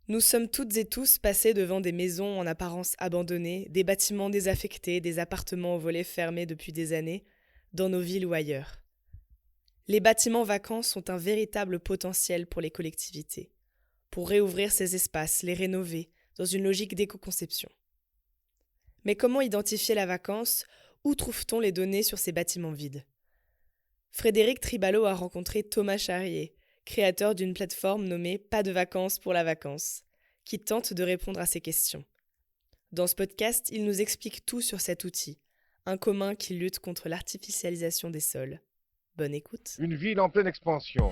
Nous sommes toutes et tous passés devant des maisons en apparence abandonnées, des bâtiments désaffectés, des appartements aux volets fermés depuis des années, dans nos villes ou ailleurs. Les bâtiments vacants sont un véritable potentiel pour les collectivités, pour réouvrir ces espaces, les rénover, dans une logique d'éco-conception. Mais comment identifier la vacance? Où trouve-t-on les données sur ces bâtiments vides? Frédéric Tribalo a rencontré Thomas Charrier, créateur d'une plateforme nommée Pas de vacances pour la vacance, qui tente de répondre à ces questions. Dans ce podcast, il nous explique tout sur cet outil, un commun qui lutte contre l'artificialisation des sols. Bonne écoute. Une ville en pleine expansion.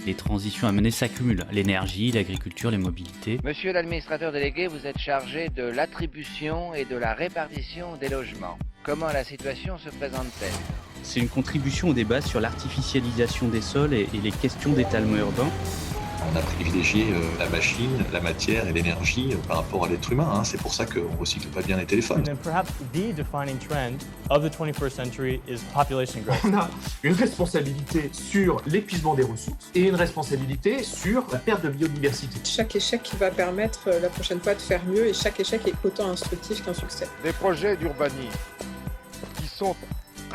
Les transitions à mener s'accumulent, l'énergie, l'agriculture, les mobilités. Monsieur l'administrateur délégué, vous êtes chargé de l'attribution et de la répartition des logements. Comment la situation se présente-t-elle? C'est une contribution au débat sur l'artificialisation des sols et les questions d'étalement urbain. On a privilégié la machine, la matière et l'énergie par rapport à l'être humain. C'est pour ça qu'on ne recycle pas bien les téléphones. And then perhaps the defining trend of the 21st century is population growth. On a une responsabilité sur l'épuisement des ressources et une responsabilité sur la perte de biodiversité. Chaque échec va permettre la prochaine fois de faire mieux et chaque échec est autant instructif qu'un succès. Des projets d'urbanisme qui sont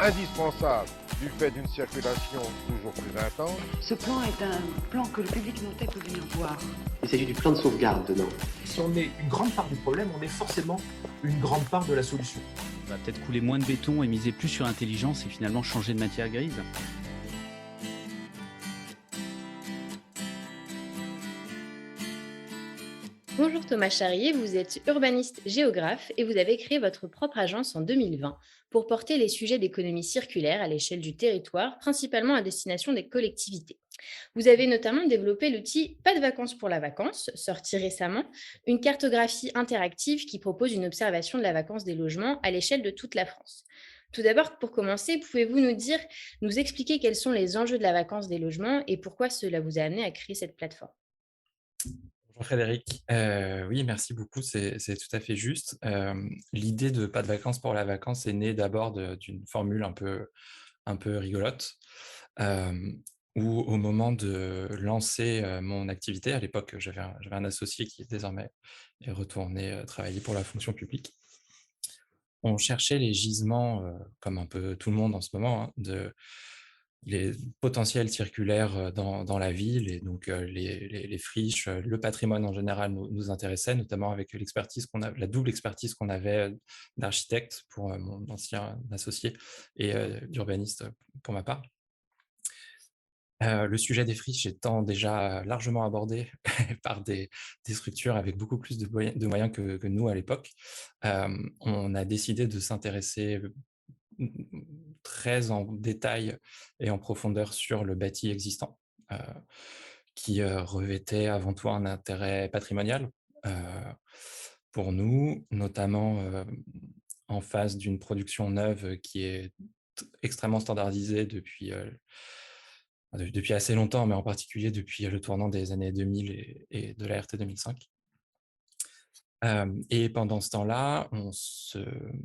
indispensables du fait d'une circulation toujours plus intense. Ce plan est un plan que le public notait peut venir voir. Il s'agit du plan de sauvegarde dedans. Si on est une grande part du problème, on est forcément une grande part de la solution. On va peut-être couler moins de béton et miser plus sur l'intelligence et finalement changer de matière grise. Bonjour Thomas Charrier, vous êtes urbaniste géographe et vous avez créé votre propre agence en 2020 pour porter les sujets d'économie circulaire à l'échelle du territoire, principalement à destination des collectivités. Vous avez notamment développé l'outil Pas de vacances pour la vacance, sorti récemment, une cartographie interactive qui propose une observation de la vacance des logements à l'échelle de toute la France. Tout d'abord, pour commencer, pouvez-vous nous expliquer quels sont les enjeux de la vacance des logements et pourquoi cela vous a amené à créer cette plateforme? Bonjour Frédéric. Oui, merci beaucoup, c'est tout à fait juste. L'idée de Pas de vacances pour la vacance est née d'abord d'une formule un peu rigolote, où au moment de lancer mon activité, à l'époque j'avais un associé qui désormais est retourné travailler pour la fonction publique. On cherchait les gisements, comme un peu tout le monde en ce moment, les potentiels circulaires dans la ville et donc les friches, le patrimoine en général nous intéressait, notamment avec la double expertise qu'on avait d'architecte pour mon ancien associé et d'urbaniste pour ma part. Le sujet des friches étant déjà largement abordé par des structures avec beaucoup plus de moyens que nous à l'époque, on a décidé de s'intéresser très en détail et en profondeur sur le bâti existant, qui revêtait avant tout un intérêt patrimonial pour nous, notamment en face d'une production neuve qui est extrêmement standardisée depuis assez longtemps, mais en particulier depuis le tournant des années 2000 et de la RT 2005. Et pendant ce temps-là, on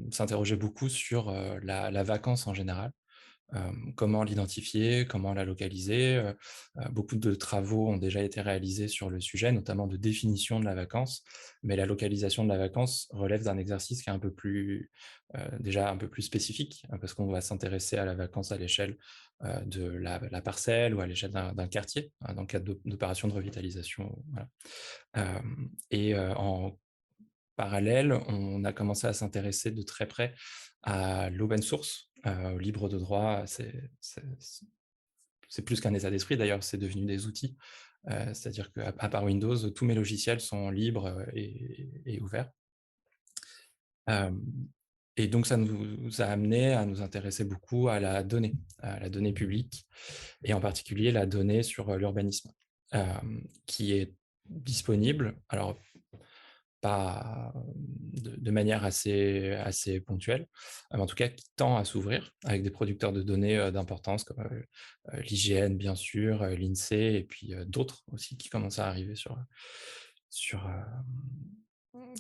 s'interrogeait beaucoup sur la vacance en général. Comment l'identifier, comment la localiser. Beaucoup de travaux ont déjà été réalisés sur le sujet, notamment de définition de la vacance, mais la localisation de la vacance relève d'un exercice qui est déjà un peu plus spécifique, parce qu'on va s'intéresser à la vacance à l'échelle de la parcelle ou à l'échelle d'un quartier, dans le cadre d'opérations de revitalisation. Voilà. En parallèle, on a commencé à s'intéresser de très près à l'open source, au libre de droit. C'est plus qu'un état d'esprit, d'ailleurs, c'est devenu des outils. C'est-à-dire qu'à part Windows, tous mes logiciels sont libres et ouverts. Et donc, ça nous a amené à nous intéresser beaucoup à la donnée publique, et en particulier la donnée sur l'urbanisme, qui est disponible, alors pas de manière assez ponctuelle, mais en tout cas qui tend à s'ouvrir avec des producteurs de données d'importance comme l'IGN bien sûr, l'INSEE et puis d'autres aussi qui commencent à arriver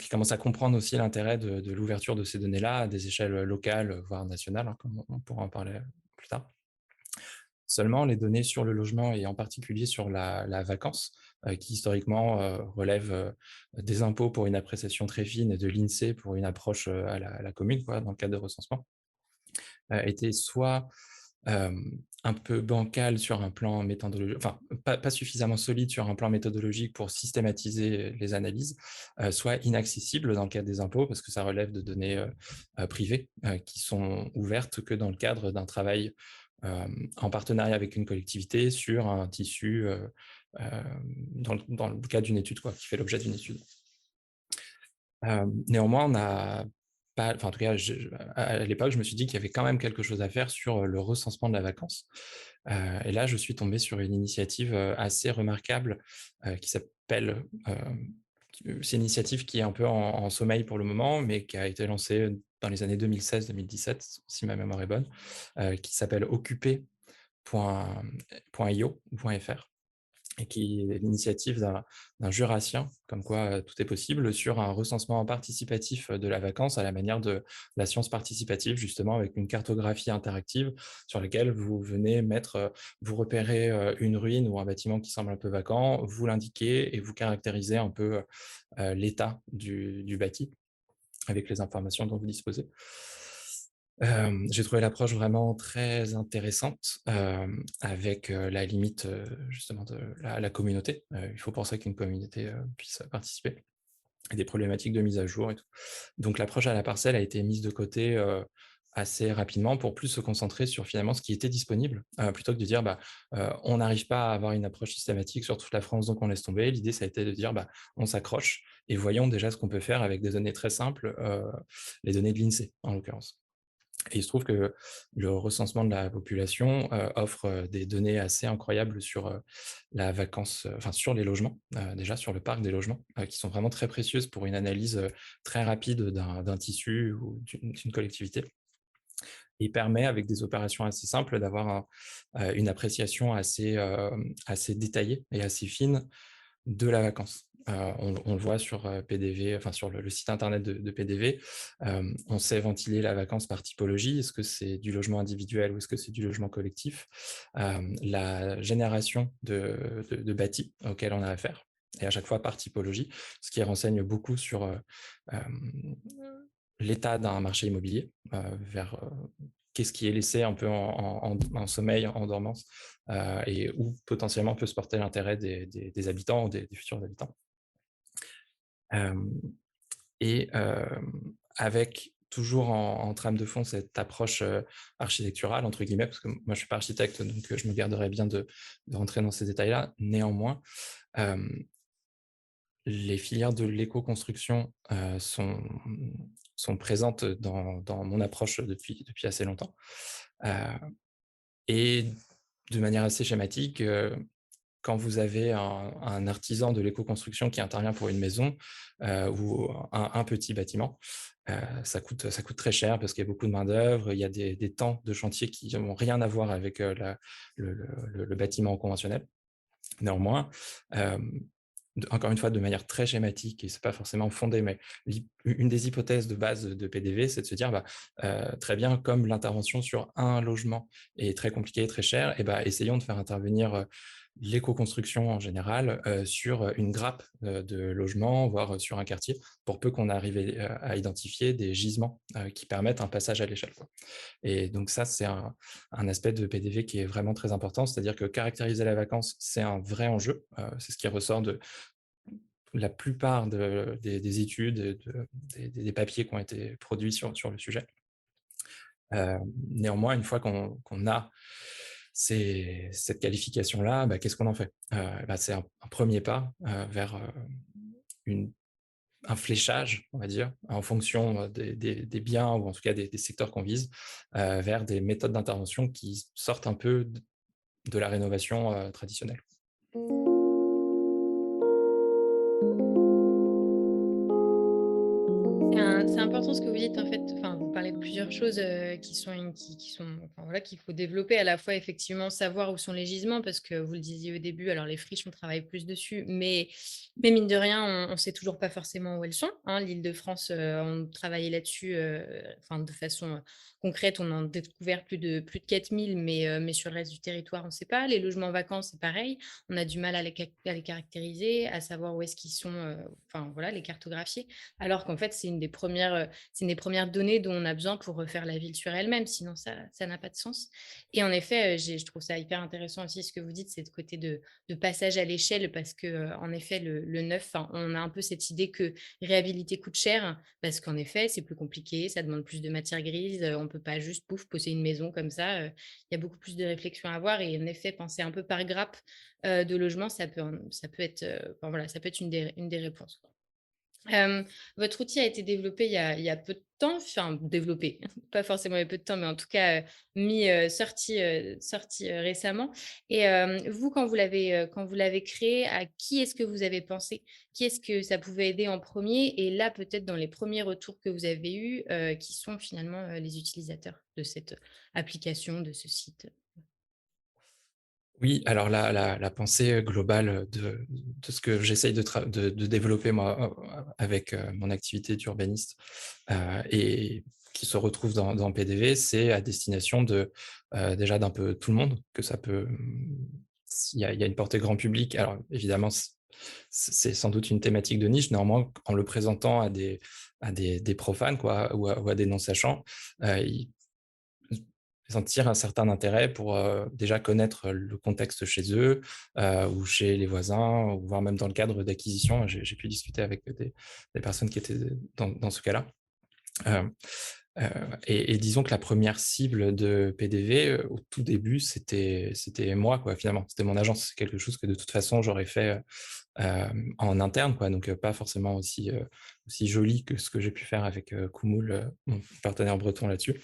qui commencent à comprendre aussi l'intérêt de l'ouverture de ces données-là à des échelles locales, voire nationales, comme on pourra en parler plus tard. Seulement, les données sur le logement et en particulier sur la vacance, qui historiquement relève des impôts pour une appréciation très fine et de l'INSEE pour une approche à la commune, quoi, dans le cadre de recensement, étaient soit un peu bancal sur un plan méthodologique, enfin pas suffisamment solide sur un plan méthodologique pour systématiser les analyses, soit inaccessible dans le cadre des impôts parce que ça relève de données privées qui sont ouvertes que dans le cadre d'un travail en partenariat avec une collectivité sur un tissu dans le cadre d'une étude, quoi, qui fait l'objet d'une étude. Néanmoins, on n'a pas, enfin en tout cas, à l'époque, je me suis dit qu'il y avait quand même quelque chose à faire sur le recensement de la vacance. Et là, je suis tombé sur une initiative assez remarquable qui s'appelle, c'est une initiative qui est un peu en sommeil pour le moment, mais qui a été lancée dans les années 2016-2017, si ma mémoire est bonne, qui s'appelle occupé.io ou .fr, et qui est l'initiative d'un jurassien, comme quoi tout est possible, sur un recensement participatif de la vacance à la manière de la science participative, justement avec une cartographie interactive sur laquelle vous venez mettre, vous repérez une ruine ou un bâtiment qui semble un peu vacant, vous l'indiquez et vous caractérisez un peu l'état du bâti avec les informations dont vous disposez. J'ai trouvé l'approche vraiment très intéressante avec la limite justement de la communauté. Il faut pour ça qu'une communauté puisse participer et des problématiques de mise à jour et tout. Donc l'approche à la parcelle a été mise de côté assez rapidement pour plus se concentrer sur finalement ce qui était disponible plutôt que de dire on n'arrive pas à avoir une approche systématique sur toute la France donc on laisse tomber. L'idée ça a été de dire on s'accroche et voyons déjà ce qu'on peut faire avec des données très simples, les données de l'INSEE en l'occurrence. Et il se trouve que le recensement de la population offre des données assez incroyables sur la vacance, enfin sur les logements, déjà sur le parc des logements, qui sont vraiment très précieuses pour une analyse très rapide d'un tissu ou d'une collectivité. Il permet, avec des opérations assez simples, d'avoir une appréciation assez détaillée et assez fine de la vacance. On le voit sur PDV, enfin sur le site internet de PDV. On sait ventiler la vacance par typologie. Est-ce que c'est du logement individuel ou est-ce que c'est du logement collectif? La génération de bâtis auxquels on a affaire, et à chaque fois par typologie, ce qui renseigne beaucoup sur l'état d'un marché immobilier, vers qu'est-ce qui est laissé un peu en sommeil, en dormance, et où potentiellement peut se porter l'intérêt des habitants ou des futurs habitants. Avec toujours en trame de fond cette approche architecturale, entre guillemets, parce que moi je ne suis pas architecte, donc je me garderai bien de rentrer dans ces détails-là. Néanmoins, les filières de l'éco-construction sont présentes dans mon approche depuis assez longtemps. Et de manière assez schématique, quand vous avez un artisan de l'éco-construction qui intervient pour une maison ou un petit bâtiment, ça coûte très cher parce qu'il y a beaucoup de main-d'œuvre, il y a des temps de chantier qui n'ont rien à voir avec le bâtiment conventionnel. Néanmoins, encore une fois, de manière très schématique, et ce n'est pas forcément fondé, mais une des hypothèses de base de PDV, c'est de se dire, très bien, comme l'intervention sur un logement est très compliquée et très chère, essayons de faire intervenir l'éco-construction en général sur une grappe de logements, voire sur un quartier, pour peu qu'on arrive à identifier des gisements qui permettent un passage à l'échelle. Et donc ça, c'est un aspect de PDV qui est vraiment très important, c'est-à-dire que caractériser la vacance, c'est un vrai enjeu, c'est ce qui ressort de la plupart des études, des papiers qui ont été produits sur le sujet. Néanmoins, une fois qu'on a cette qualification-là, qu'est-ce qu'on en fait? C'est un premier pas vers un fléchage, on va dire, en fonction des biens ou en tout cas des secteurs qu'on vise, vers des méthodes d'intervention qui sortent un peu de la rénovation traditionnelle. C'est important ce que vous dites en fait, enfin vous parlé de plusieurs choses qui sont, enfin, voilà, qu'il faut développer. À la fois, effectivement, savoir où sont les gisements, parce que vous le disiez au début, alors les friches, on travaille plus dessus, mais mine de rien, on ne sait toujours pas forcément où elles sont, hein. L'Île-de-France, on travaillait là-dessus, enfin, de façon concrète, on en a découvert plus de 4000, mais sur le reste du territoire, on ne sait pas. Les logements vacants, c'est pareil. On a du mal à les caractériser, à savoir où est-ce qu'ils sont, enfin voilà, les cartographier. Alors qu'en fait, c'est une des premières données dont on a besoin pour refaire la ville sur elle-même, sinon ça n'a pas de sens. Et en effet, je trouve ça hyper intéressant aussi ce que vous dites, c'est ce côté de passage à l'échelle, parce que, en effet, le neuf, enfin, on a un peu cette idée que réhabiliter coûte cher, parce qu'en effet, c'est plus compliqué, ça demande plus de matière grise, on peut pas juste, pouf, poser une maison comme ça, il y a beaucoup plus de réflexion à avoir. Et en effet, penser un peu par grappe, de logement, ça peut être, enfin voilà, ça peut être une des réponses, quoi. Votre outil a été développé il y a peu de temps, enfin développé, pas forcément il y a peu de temps, mais en tout cas, sorti récemment. Et vous, quand vous l'avez créé, à qui est-ce que vous avez pensé? Qui est-ce que ça pouvait aider en premier? Et là, peut-être dans les premiers retours que vous avez eus, qui sont finalement, les utilisateurs de cette application, de ce site? Oui, alors la pensée globale de ce que j'essaye de développer moi avec mon activité d'urbaniste et qui se retrouve dans PDV, c'est à destination déjà d'un peu tout le monde, que ça peut. Il y a une portée grand public. Alors évidemment, c'est sans doute une thématique de niche. Néanmoins, en le présentant à des profanes quoi, ou à des non-sachants, ils sentir un certain intérêt pour déjà connaître le contexte chez eux ou chez les voisins, ou voire même dans le cadre d'acquisition. J'ai pu discuter avec des personnes qui étaient dans ce cas-là. Et disons que la première cible de PDV, au tout début, c'était moi, quoi, finalement. C'était mon agence. C'est quelque chose que de toute façon, j'aurais fait en interne, quoi, donc pas forcément aussi joli que ce que j'ai pu faire avec Kumoul, mon partenaire breton là-dessus.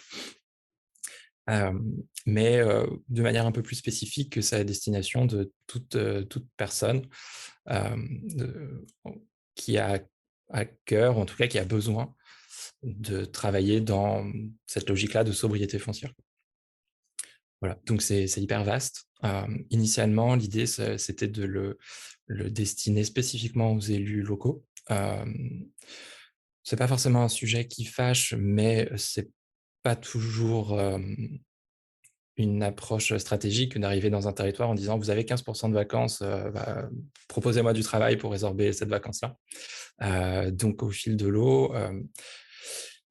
Mais de manière un peu plus spécifique, que c'est à destination de toute personne qui a à cœur, en tout cas qui a besoin de travailler dans cette logique-là de sobriété foncière. Voilà, donc c'est hyper vaste. Initialement, l'idée, c'était de le destiner spécifiquement aux élus locaux. C'est pas forcément un sujet qui fâche, mais c'est pas toujours une approche stratégique d'arriver dans un territoire en disant: «Vous avez 15% de vacances, proposez-moi du travail pour résorber cette vacance-là». Donc au fil de l'eau,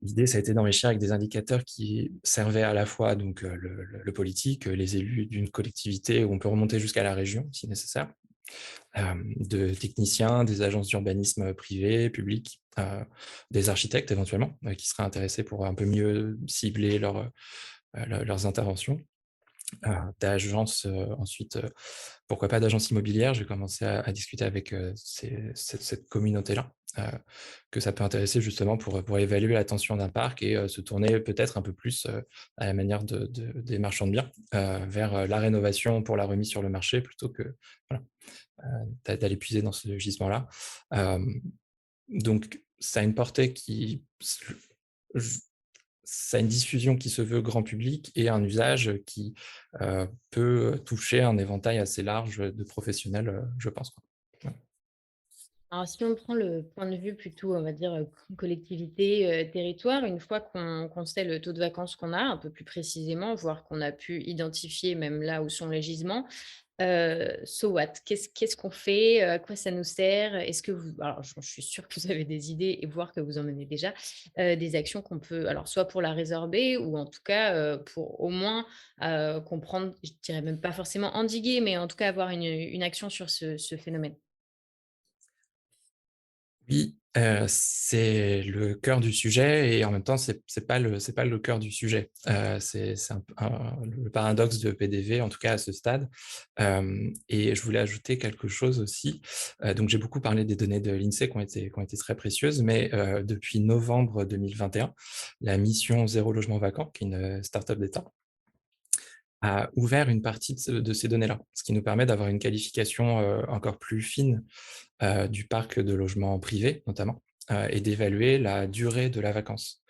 l'idée, ça a été d'enrichir avec des indicateurs qui servaient à la fois donc le politique, les élus d'une collectivité, où on peut remonter jusqu'à la région si nécessaire, de techniciens, des agences d'urbanisme privées, publiques, des architectes éventuellement, qui seraient intéressés pour un peu mieux cibler leurs interventions. D'agences, ensuite, pourquoi pas d'agences immobilières. J'ai commencé à discuter avec cette communauté-là, que ça peut intéresser justement pour évaluer la tension d'un parc et se tourner peut-être un peu plus à la manière des marchands de biens, vers la rénovation pour la remise sur le marché, plutôt que voilà, d'aller puiser dans ce gisement-là. Donc ça a une portée ça a une diffusion qui se veut grand public et un usage qui peut toucher un éventail assez large de professionnels, je pense, quoi. Ouais. Alors, si on prend le point de vue plutôt, on va dire, collectivité, territoire, une fois qu'on sait le taux de vacances qu'on a, un peu plus précisément, voire qu'on a pu identifier même là où sont les gisements, so what? Qu'est-ce qu'on fait? À quoi ça nous sert? Est-ce que vous, alors je suis sûre que vous avez des idées et voire que vous en menez déjà, des actions qu'on peut, alors soit pour la résorber, ou en tout cas, pour au moins, comprendre, je dirais même pas forcément endiguer, mais en tout cas avoir une action sur ce phénomène? Oui, c'est le cœur du sujet et en même temps, c'est pas le cœur du sujet. C'est le paradoxe de PDV, en tout cas à ce stade. Et je voulais ajouter quelque chose aussi. Donc j'ai beaucoup parlé des données de l'INSEE qui ont été très précieuses, mais depuis novembre 2021, la mission Zéro logement vacant, qui est une start-up d'État, a ouvert une partie de ces données-là, ce qui nous permet d'avoir une qualification encore plus fine du parc de logements privés, notamment, et d'évaluer la durée de la vacance.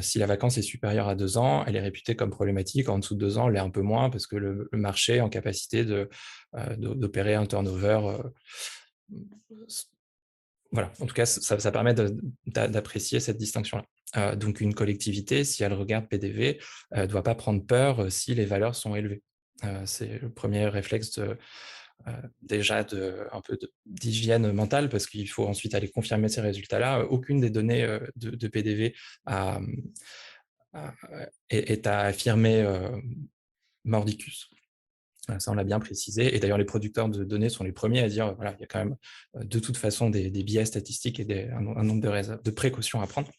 Si la vacance est supérieure à 2 ans, elle est réputée comme problématique. En dessous de 2 ans, elle l'est un peu moins parce que le marché est en capacité d'opérer un turnover. Voilà, en tout cas, ça permet d'apprécier cette distinction-là. Donc une collectivité, si elle regarde PDV, ne doit pas prendre peur si les valeurs sont élevées. C'est le premier réflexe déjà un peu d'hygiène mentale, parce qu'il faut ensuite aller confirmer ces résultats-là. Aucune des données de PDV est à affirmer mordicus. Ça, on l'a bien précisé. Et d'ailleurs, les producteurs de données sont les premiers à dire, voilà, il y a quand même de toute façon des biais statistiques et un nombre de précautions à prendre.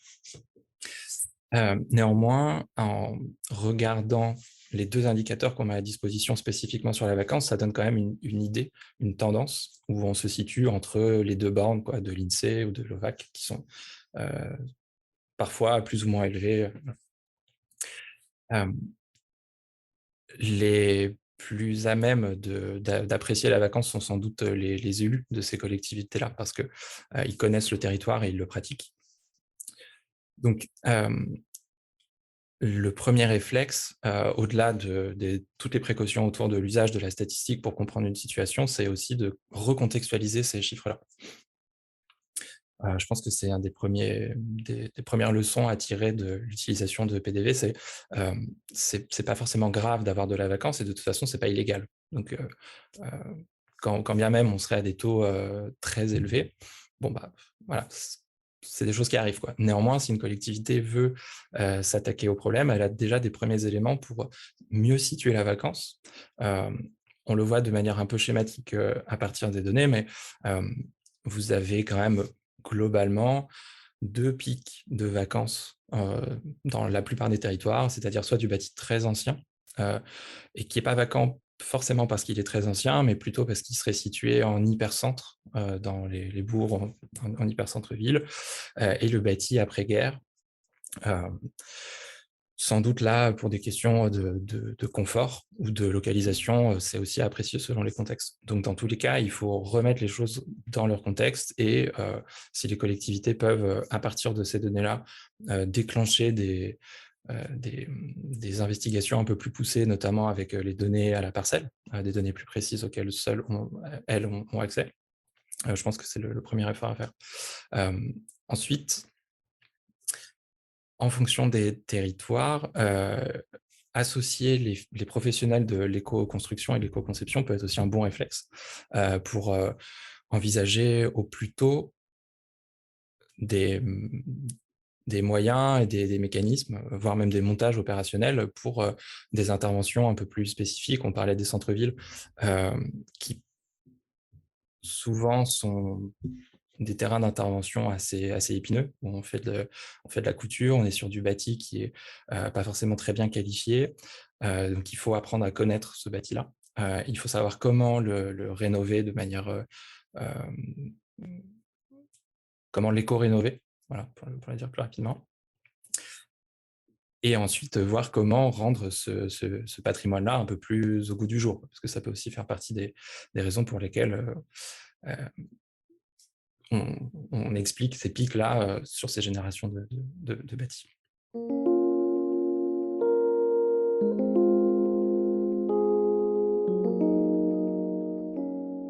Néanmoins, en regardant les 2 indicateurs qu'on met à disposition spécifiquement sur la vacance, ça donne quand même une idée, une tendance, où on se situe entre les 2 bornes de l'INSEE ou de l'OVAC, qui sont parfois plus ou moins élevées. Les plus à même d'apprécier la vacance sont sans doute les élus de ces collectivités-là, parce qu'ils connaissent le territoire et ils le pratiquent. Donc, le premier réflexe, au-delà de toutes les précautions autour de l'usage de la statistique pour comprendre une situation, c'est aussi de recontextualiser ces chiffres-là. Je pense que c'est un des premières leçons à tirer de l'utilisation de PDV, c'est pas forcément grave d'avoir de la vacance et de toute façon, c'est pas illégal. Donc, quand bien même on serait à des taux très élevés, bon bah voilà, c'est des choses qui arrivent, quoi. Néanmoins, si une collectivité veut s'attaquer au problème, elle a déjà des premiers éléments pour mieux situer la vacance. On le voit de manière un peu schématique à partir des données, mais vous avez quand même globalement 2 pics de vacances dans la plupart des territoires, c'est-à-dire soit du bâti très ancien et qui n'est pas vacant forcément parce qu'il est très ancien, mais plutôt parce qu'il serait situé en hypercentre, dans les bourgs, en hypercentre-ville, et le bâti après-guerre. Sans doute là, pour des questions de confort ou de localisation, c'est aussi apprécié selon les contextes. Donc dans tous les cas, il faut remettre les choses dans leur contexte et si les collectivités peuvent, à partir de ces données-là, déclencher des investigations un peu plus poussées, notamment avec les données à la parcelle, des données plus précises auxquelles seules elles ont accès. Je pense que c'est le premier effort à faire. Ensuite, en fonction des territoires, associer les professionnels de l'éco-construction et de l'éco-conception peut être aussi un bon réflexe pour envisager au plus tôt des moyens et des mécanismes, voire même des montages opérationnels pour des interventions un peu plus spécifiques. On parlait des centres-villes qui souvent sont des terrains d'intervention assez épineux, où on fait de la couture, on est sur du bâti qui est pas forcément très bien qualifié, donc il faut apprendre à connaître ce bâti-là. Il faut savoir comment le rénover de manière comment l'éco-rénover, voilà, pour le dire plus rapidement. Et ensuite, voir comment rendre ce patrimoine-là un peu plus au goût du jour, parce que ça peut aussi faire partie des raisons pour lesquelles on explique ces pics-là sur ces générations de bâtis.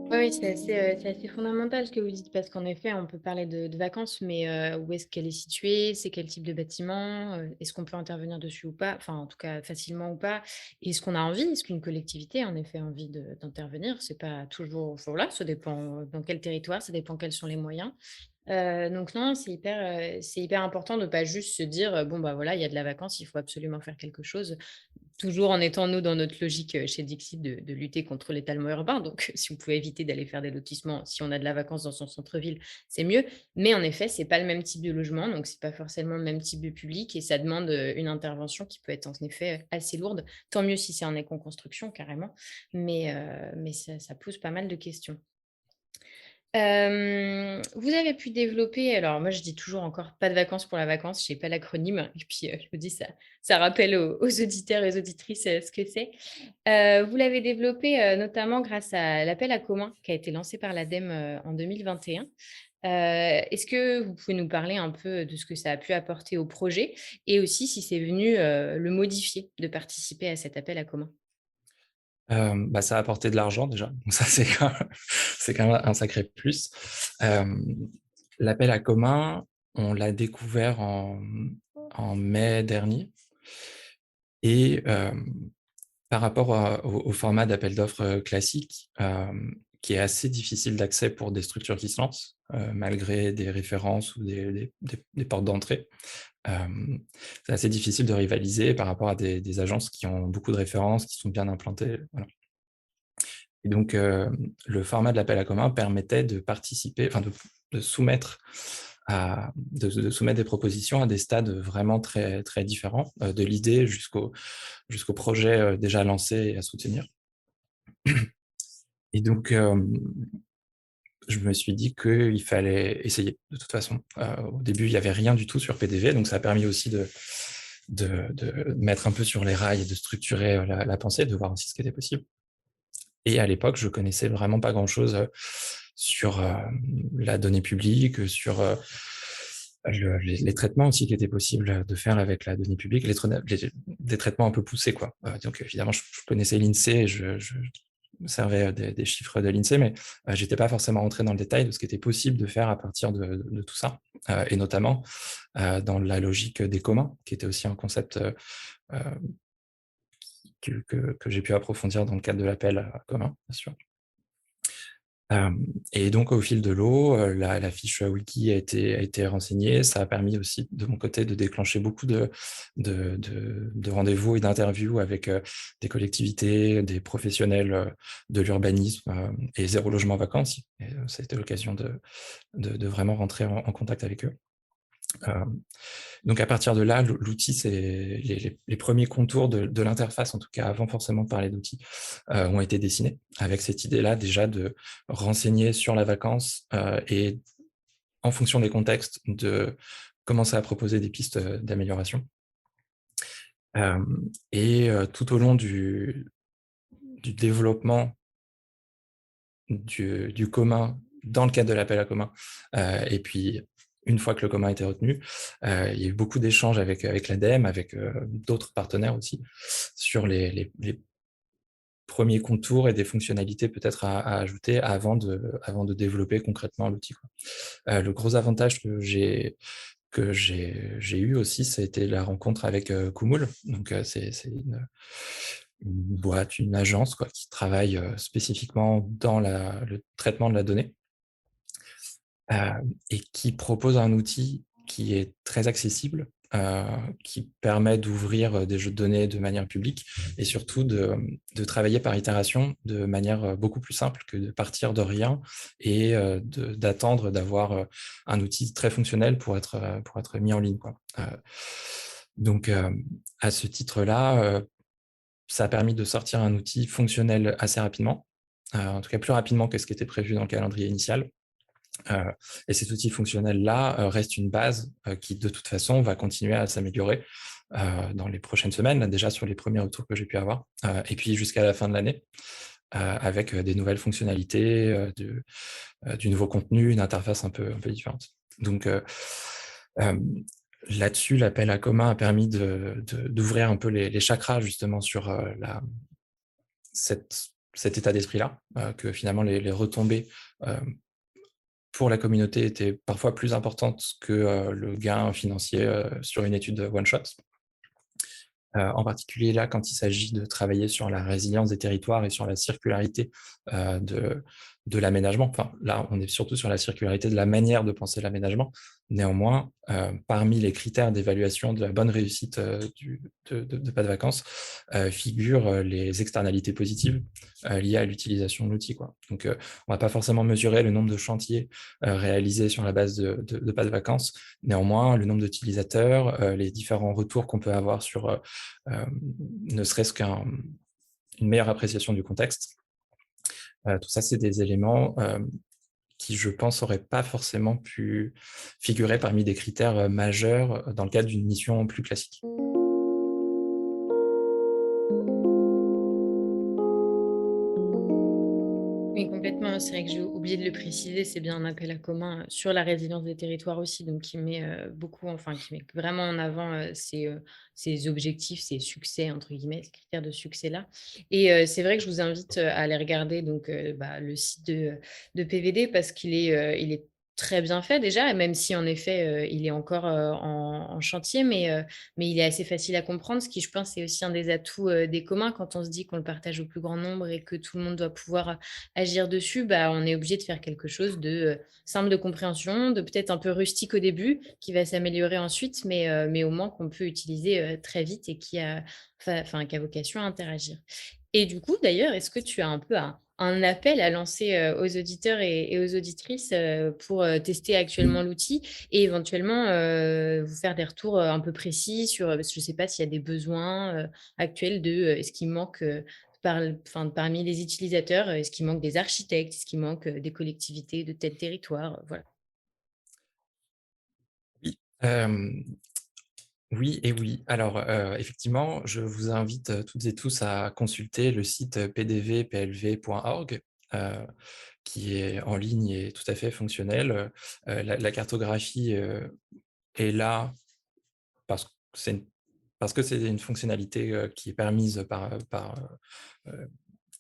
Oui, c'est assez fondamental ce que vous dites, parce qu'en effet, on peut parler de vacances, mais où est-ce qu'elle est située? C'est quel type de bâtiment? Est-ce qu'on peut intervenir dessus ou pas? Enfin, en tout cas, facilement ou pas? Est-ce qu'on a envie? Est-ce qu'une collectivité a en effet envie d'intervenir? C'est pas toujours voilà, ça dépend dans quel territoire, ça dépend quels sont les moyens. Donc non, c'est hyper important de pas juste se dire, «Bon, bah, voilà, il y a de la vacance, il faut absolument faire quelque chose». Toujours en étant, nous, dans notre logique, chez Dixit de lutter contre l'étalement urbain. Donc si on pouvait éviter d'aller faire des lotissements, si on a de la vacance dans son centre-ville, c'est mieux. Mais en effet, c'est pas le même type de logement, donc c'est pas forcément le même type de public et ça demande, une intervention qui peut être en effet, assez lourde. Tant mieux si c'est en éco-construction carrément, mais ça pose pas mal de questions. Vous avez pu développer alors moi je dis toujours encore pas de vacances pour la vacance, je sais pas l'acronyme et puis, je me dis ça rappelle aux auditeurs et aux auditrices, ce que c'est. Vous l'avez développé, notamment grâce à l'appel à communs qui a été lancé par l'ADEME, en 2021. Est-ce que vous pouvez nous parler un peu de ce que ça a pu apporter au projet et aussi si c'est venu, le modifier de participer à cet appel à commun? Ça a apporté de l'argent déjà, donc ça c'est quand même un sacré plus. L'appel à commun, on l'a découvert en mai dernier et par rapport au format d'appel d'offres, classique, qui est assez difficile d'accès pour des structures qui se lancent, malgré des références ou des portes d'entrée. C'est assez difficile de rivaliser par rapport à des agences qui ont beaucoup de références, qui sont bien implantées, voilà. Et donc, le format de l'appel à commun permettait de participer, enfin de soumettre de soumettre des propositions à des stades vraiment très, très différents, de l'idée jusqu'au projet, déjà lancé et à soutenir. Et donc, je me suis dit qu'il fallait essayer de toute façon. Au début, il y avait rien du tout sur PDV, donc ça a permis aussi de mettre un peu sur les rails et de structurer, la pensée, de voir aussi ce qui était possible. Et à l'époque, je connaissais vraiment pas grand-chose, sur, la donnée publique, sur, les traitements aussi qui étaient possibles de faire avec la donnée publique, des traitements un peu poussés, quoi. Donc évidemment, je connaissais l'INSEE et je me servais, des chiffres de l'INSEE, mais, j'étais pas forcément rentré dans le détail de ce qui était possible de faire à partir de tout ça, et notamment, dans la logique des communs, qui était aussi un concept, heu, que j'ai pu approfondir dans le cadre de l'appel à commun, bien sûr. Et donc au fil de l'eau, la fiche wiki a été renseignée. Ça a permis aussi de mon côté de déclencher beaucoup de rendez-vous et d'interviews avec, des collectivités, des professionnels, de l'urbanisme, et Zéro Logement Vacant aussi. Et ça a été l'occasion de vraiment rentrer en contact avec eux. Donc à partir de là, l'outil, c'est les premiers contours de l'interface, en tout cas avant forcément de parler d'outils, ont été dessinés avec cette idée-là déjà de renseigner sur la vacance, et en fonction des contextes, de commencer à proposer des pistes, d'amélioration. Et tout au long du développement du commun dans le cadre de l'appel à commun, et puis une fois que le commun a été retenu, il y a eu beaucoup d'échanges avec l'ADEME, avec, d'autres partenaires aussi, sur les premiers contours et des fonctionnalités peut-être à ajouter avant de développer concrètement l'outil, quoi. Le gros avantage que j'ai eu aussi, ça a été la rencontre avec, Kumul. Donc, c'est une boîte, une agence, quoi, qui travaille, spécifiquement dans le traitement de la donnée. Et qui propose un outil qui est très accessible, qui permet d'ouvrir, des jeux de données de manière publique et surtout de travailler par itération de manière, beaucoup plus simple que de partir de rien et d'attendre d'avoir, un outil très fonctionnel pour être mis en ligne, quoi. Donc, à ce titre-là, ça a permis de sortir un outil fonctionnel assez rapidement, en tout cas plus rapidement que ce qui était prévu dans le calendrier initial. Et cet outil fonctionnel-là, reste une base, qui de toute façon va continuer à s'améliorer, dans les prochaines semaines, là, déjà sur les premiers retours que j'ai pu avoir, et puis jusqu'à la fin de l'année, avec, des nouvelles fonctionnalités, du nouveau contenu, une interface un peu différente. Donc, là-dessus, l'appel à commun a permis d'ouvrir un peu les chakras justement sur, cet état d'esprit-là, que finalement les retombées, pour la communauté était parfois plus importante que, le gain financier, sur une étude one shot. En particulier là, quand il s'agit de travailler sur la résilience des territoires et sur la circularité, de l'aménagement. Enfin, là, on est surtout sur la circularité de la manière de penser l'aménagement. Néanmoins, parmi les critères d'évaluation de la bonne réussite, de Pas de Vacances, figurent, les externalités positives, liées à l'utilisation de l'outil, quoi. Donc, on va pas forcément mesurer le nombre de chantiers, réalisés sur la base de Pas de Vacances. Néanmoins, le nombre d'utilisateurs, les différents retours qu'on peut avoir sur, ne serait-ce qu'une meilleure appréciation du contexte. Tout ça, c'est des éléments, qui, je pense, n'auraient pas forcément pu figurer parmi des critères, majeurs, dans le cadre d'une mission plus classique. Oui, complètement. effectivement, c'est vrai que j'ai oublié de le préciser, c'est bien un appel à commun sur la résilience des territoires aussi, donc qui met beaucoup, enfin qui met vraiment en avant ces objectifs, ces succès, entre guillemets, ces critères de succès-là. Et c'est vrai que je vous invite à aller regarder donc, le site de PVD parce il est très bien fait déjà, même si en effet, il est encore en chantier, mais il est assez facile à comprendre, ce qui, je pense, est aussi un des atouts des communs quand on se dit qu'on le partage au plus grand nombre et que tout le monde doit pouvoir agir dessus. Bah, on est obligé de faire quelque chose de simple de compréhension, de peut-être un peu rustique au début, qui va s'améliorer ensuite, mais au moins qu'on peut utiliser très vite et qui a vocation à interagir. Et du coup, d'ailleurs, est-ce que tu as un peu un appel à lancer aux auditeurs et aux auditrices pour tester actuellement l'outil et éventuellement vous faire des retours un peu précis sur, parce que je ne sais pas s'il y a des besoins actuels de est-ce qu'il manque parmi les utilisateurs, est-ce qu'il manque des architectes, est-ce qu'il manque des collectivités de tel territoire, voilà. Oui, oui et oui. Alors, effectivement, je vous invite, toutes et tous à consulter le site pdvplv.org, qui est en ligne et tout à fait fonctionnel. La cartographie, est là parce que c'est une fonctionnalité, qui est permise heu,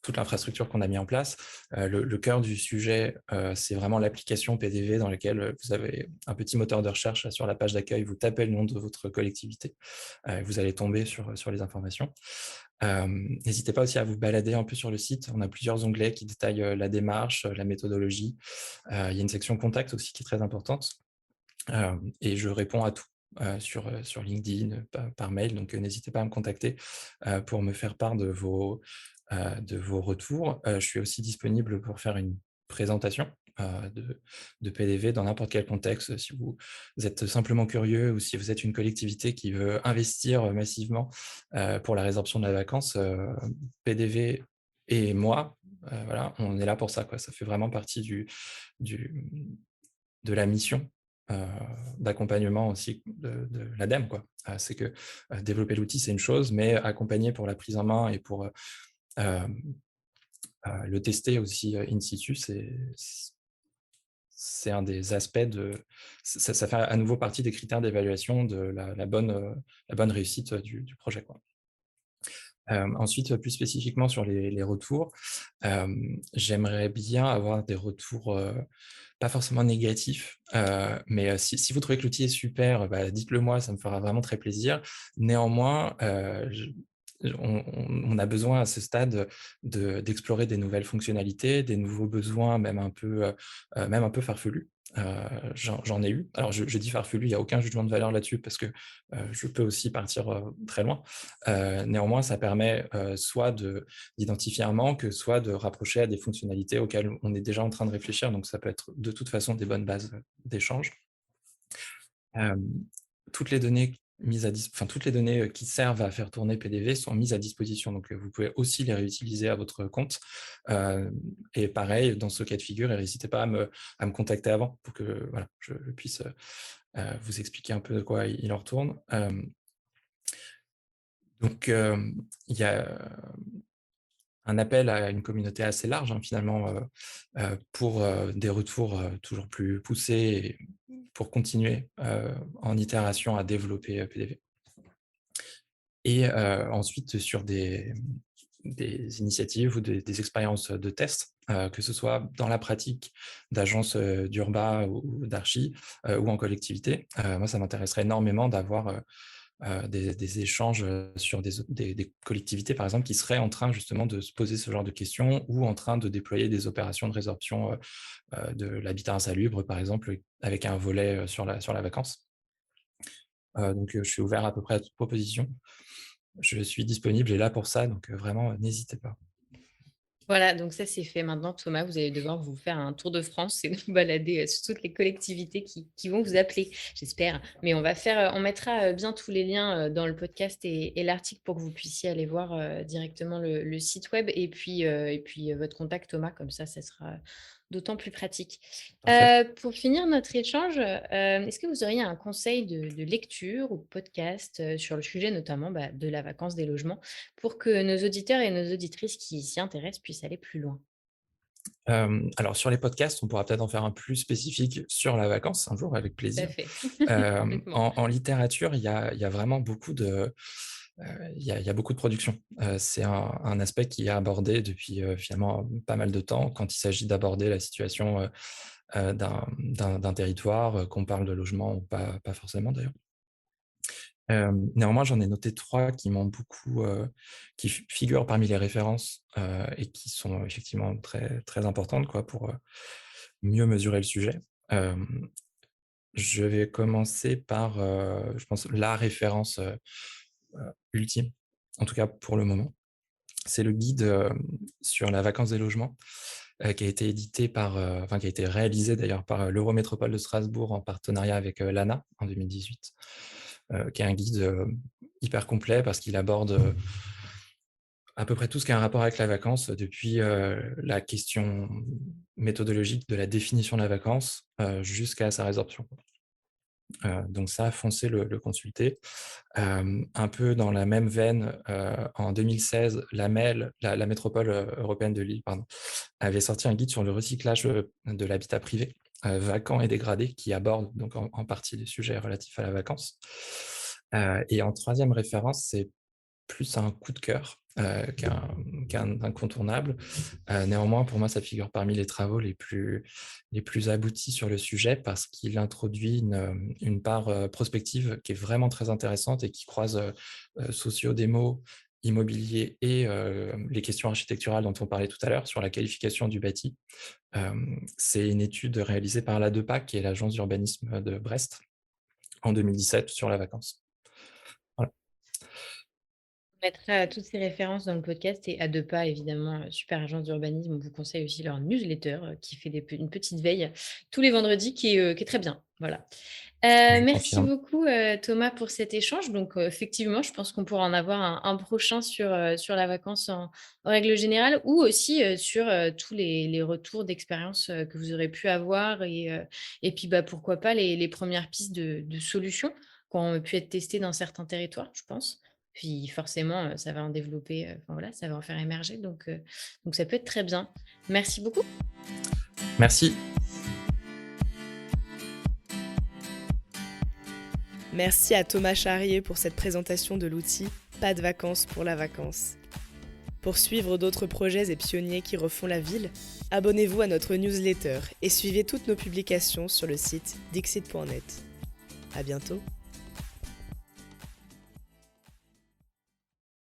toute l'infrastructure qu'on a mis en place. Le cœur du sujet, c'est vraiment l'application PDV dans laquelle vous avez un petit moteur de recherche sur la page d'accueil. Vous tapez le nom de votre collectivité, vous allez tomber sur les informations. N'hésitez pas aussi à vous balader un peu sur le site. On a plusieurs onglets qui détaillent la démarche, la méthodologie. Il y a une section contact aussi qui est très importante. Et je réponds à tout sur LinkedIn, par mail, donc n'hésitez pas à me contacter pour me faire part de vos retours. Je suis aussi disponible pour faire une présentation de PDV dans n'importe quel contexte. Si vous êtes simplement curieux ou si vous êtes une collectivité qui veut investir massivement pour la résorption de la vacance, PDV et moi, voilà, on est là pour ça, quoi. Ça fait vraiment partie de la mission d'accompagnement aussi de l'ADEME, quoi. C'est que développer l'outil, c'est une chose, mais accompagner pour la prise en main et pour le tester aussi in situ, c'est un des aspects ça fait à nouveau partie des critères d'évaluation de la bonne réussite du projet, quoi. Ensuite, plus spécifiquement sur les retours, j'aimerais bien avoir des retours, pas forcément négatifs, mais si vous trouvez que l'outil est super, bah, dites-le moi, ça me fera vraiment très plaisir. Néanmoins, on a besoin à ce stade d'explorer des nouvelles fonctionnalités, des nouveaux besoins, même un peu farfelus. J'en ai eu. Alors je dis farfelu, il n'y a aucun jugement de valeur là-dessus parce que je peux aussi partir très loin. Néanmoins, ça permet soit d'identifier un manque, soit de rapprocher à des fonctionnalités auxquelles on est déjà en train de réfléchir. Donc ça peut être de toute façon des bonnes bases d'échange. Toutes les données toutes les données qui servent à faire tourner PDV sont mises à disposition, donc vous pouvez aussi les réutiliser à votre compte. Et pareil, dans ce cas de figure, n'hésitez pas à me contacter avant pour que voilà, je puisse vous expliquer un peu de quoi il en retourne. Donc, il y a un appel à une communauté assez large, hein, finalement, pour des retours toujours plus poussés et pour continuer en itération à développer PDV. Et ensuite, sur des initiatives ou des expériences de test, que ce soit dans la pratique d'agences d'urba ou d'archi ou en collectivité. Moi, ça m'intéresserait énormément d'avoir des échanges sur des collectivités, par exemple, qui seraient en train justement de se poser ce genre de questions ou en train de déployer des opérations de résorption de l'habitat insalubre, par exemple, avec un volet sur la vacance. Donc, je suis ouvert à peu près à toute proposition. Je suis disponible et là pour ça, donc vraiment, n'hésitez pas. Voilà, donc ça, c'est fait. Maintenant, Thomas, vous allez devoir vous faire un tour de France et vous balader sur toutes les collectivités qui vont vous appeler, j'espère. Mais on mettra bien tous les liens dans le podcast et l'article pour que vous puissiez aller voir directement le site web et puis votre contact, Thomas, comme ça sera d'autant plus pratique. Pour finir notre échange, est-ce que vous auriez un conseil de lecture ou de podcast sur le sujet notamment de la vacance des logements pour que nos auditeurs et nos auditrices qui s'y intéressent puissent aller plus loin? Alors sur les podcasts, on pourra peut-être en faire un plus spécifique sur la vacance un jour, avec Tout à plaisir. fait. En littérature, il y a vraiment beaucoup de beaucoup de production. C'est un aspect qui est abordé depuis finalement pas mal de temps quand il s'agit d'aborder la situation d'un territoire, qu'on parle de logement ou pas forcément d'ailleurs. Néanmoins, j'en ai noté 3 qui m'ont beaucoup, qui figurent parmi les références et qui sont effectivement très, très importantes quoi, pour mieux mesurer le sujet. Je vais commencer par, je pense, la référence ultime, en tout cas pour le moment. C'est le guide sur la vacance des logements qui a été édité qui a été réalisé d'ailleurs par l'Eurométropole de Strasbourg en partenariat avec l'ANA en 2018, qui est un guide hyper complet parce qu'il aborde à peu près tout ce qui a un rapport avec la vacance, depuis la question méthodologique de la définition de la vacance jusqu'à sa résorption. Donc ça, foncez le consulter. Un peu dans la même veine, en 2016, la MEL, la métropole européenne de Lille, avait sorti un guide sur le recyclage de l'habitat privé, vacant et dégradé, qui aborde donc en partie les sujets relatifs à la vacance. Et en 3e référence, c'est plus un coup de cœur qu'un incontournable. Néanmoins, pour moi, ça figure parmi les travaux les plus aboutis sur le sujet parce qu'il introduit une part prospective qui est vraiment très intéressante et qui croise socio-démo, immobilier et les questions architecturales dont on parlait tout à l'heure sur la qualification du bâti. C'est une étude réalisée par l'ADEPA, qui est l'agence d'urbanisme de Brest, en 2017 sur la vacance. Voilà. On mettra toutes ces références dans le podcast et à 2 pas, évidemment, super agence d'urbanisme. On vous conseille aussi leur newsletter qui fait une petite veille tous les vendredis qui est très bien. Voilà. Merci beaucoup Thomas pour cet échange. Donc effectivement, je pense qu'on pourra en avoir un prochain sur la vacance en règle générale ou aussi sur tous les retours d'expérience que vous aurez pu avoir et puis pourquoi pas les premières pistes de solutions qui ont pu être testées dans certains territoires, je pense. Puis forcément, ça va en développer, voilà, ça va en faire émerger. Donc ça peut être très bien. Merci beaucoup. Merci. Merci à Thomas Charrier pour cette présentation de l'outil Pas de vacances pour la vacance. Pour suivre d'autres projets et pionniers qui refont la ville, abonnez-vous à notre newsletter et suivez toutes nos publications sur le site dixit.net. À bientôt.